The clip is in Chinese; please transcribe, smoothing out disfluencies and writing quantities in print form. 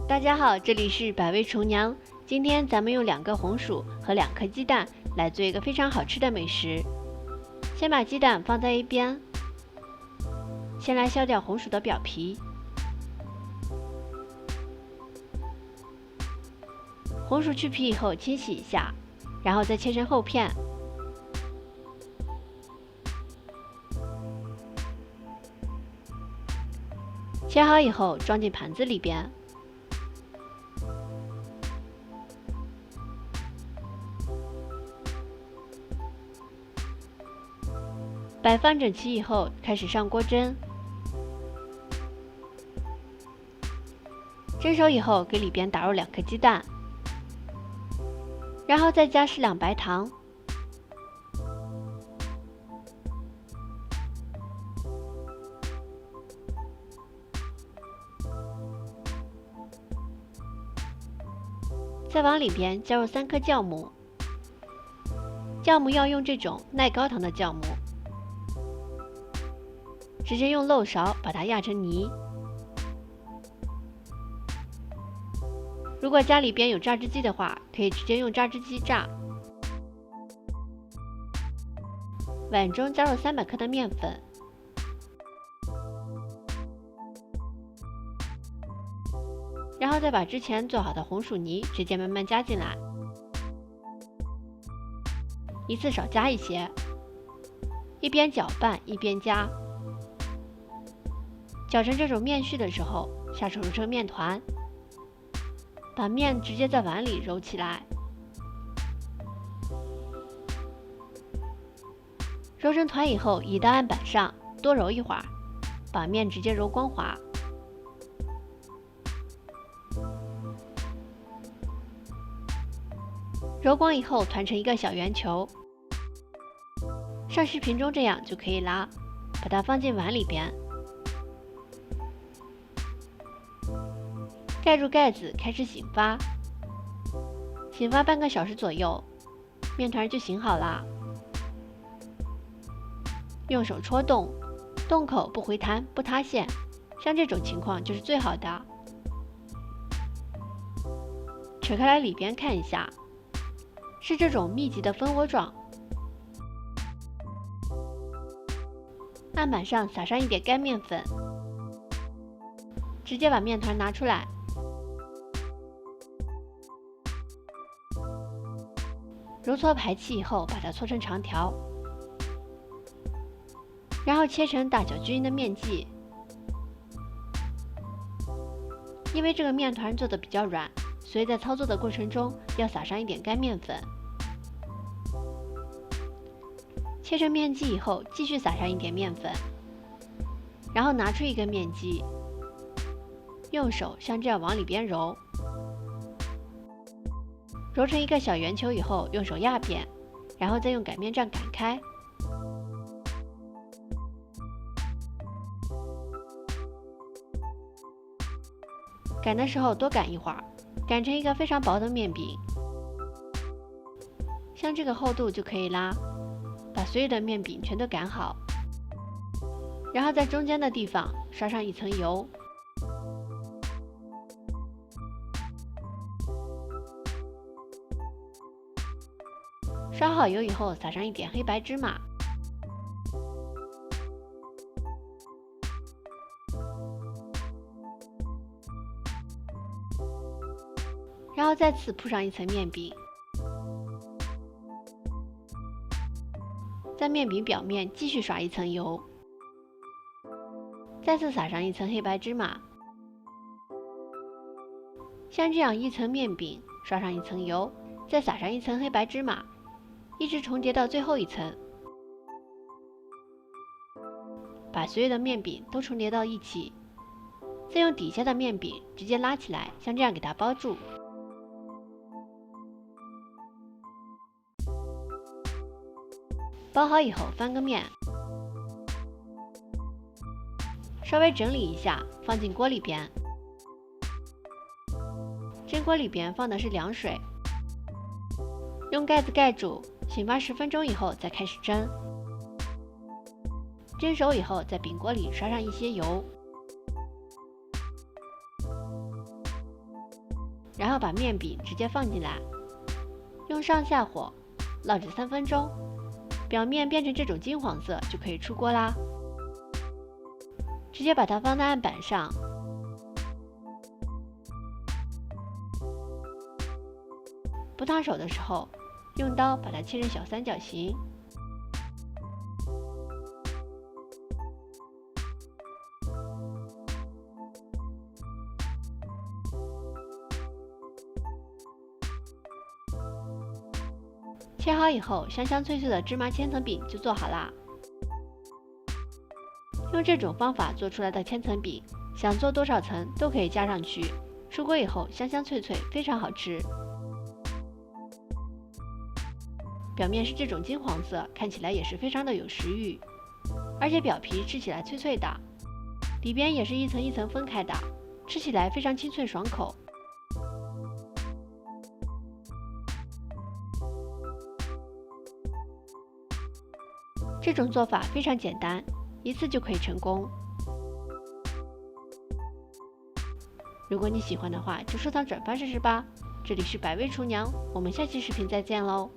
大家好，这里是百味厨娘。今天咱们用2个红薯和2颗鸡蛋来做一个非常好吃的美食。先把鸡蛋放在一边，先来削掉红薯的表皮。红薯去皮以后清洗一下，然后再切成厚片。切好以后装进盘子里边。摆放整齐以后，开始上锅蒸。蒸熟以后，给里边打入2颗鸡蛋，然后再加适量白糖，再往里边加入3颗酵母。酵母要用这种耐高糖的酵母。直接用漏勺把它压成泥。如果家里边有榨汁机的话，可以直接用榨汁机榨。碗中加入300克的面粉，然后再把之前做好的红薯泥直接慢慢加进来，一次少加一些，一边搅拌一边加。搅成这种面絮的时候，下手揉成面团，把面直接在碗里揉起来。揉成团以后，移到案板上多揉一会儿，把面直接揉光滑。揉光以后，团成一个小圆球，像视频中这样就可以啦。把它放进碗里边。盖住盖子，开始醒发。醒发半个小时左右，面团就醒好啦。用手戳洞，洞口不回弹不塌陷，像这种情况就是最好的。扯开来里边看一下，是这种密集的蜂窝状。案板上撒上一点干面粉，直接把面团拿出来。揉搓排气以后，把它搓成长条，然后切成大小均匀的面剂。因为这个面团做的比较软，所以在操作的过程中要撒上一点干面粉。切成面剂以后，继续撒上一点面粉，然后拿出一个面剂，用手像这样往里边揉。揉成一个小圆球以后，用手压扁，然后再用擀面杖擀开。擀的时候多擀一会儿，擀成一个非常薄的面饼，像这个厚度就可以啦。把所有的面饼全都擀好，然后在中间的地方刷上一层油。刷好油以后，撒上一点黑白芝麻，然后再次铺上一层面饼，在面饼表面继续刷一层油，再次撒上一层黑白芝麻，像这样一层面饼刷上一层油，再撒上一层黑白芝麻，一直重叠到最后一层，把所有的面饼都重叠到一起，再用底下的面饼直接拉起来，像这样给它包住。包好以后翻个面，稍微整理一下，放进锅里边。蒸锅里边放的是凉水，用盖子盖住，醒发10分钟以后再开始蒸。蒸熟以后，在饼锅里刷上一些油，然后把面饼直接放进来，用上下火烙制3分钟，表面变成这种金黄色就可以出锅啦。直接把它放在案板上，不烫手的时候，用刀把它切成小三角形。切好以后，香香脆脆的芝麻千层饼就做好啦。用这种方法做出来的千层饼，想做多少层都可以加上去，出锅以后香香脆脆，非常好吃。表面是这种金黄色，看起来也是非常的有食欲，而且表皮吃起来脆脆的，里边也是一层一层分开的，吃起来非常清脆爽口。这种做法非常简单，一次就可以成功。如果你喜欢的话，就收藏转发试试吧。这里是百味厨娘，我们下期视频再见喽。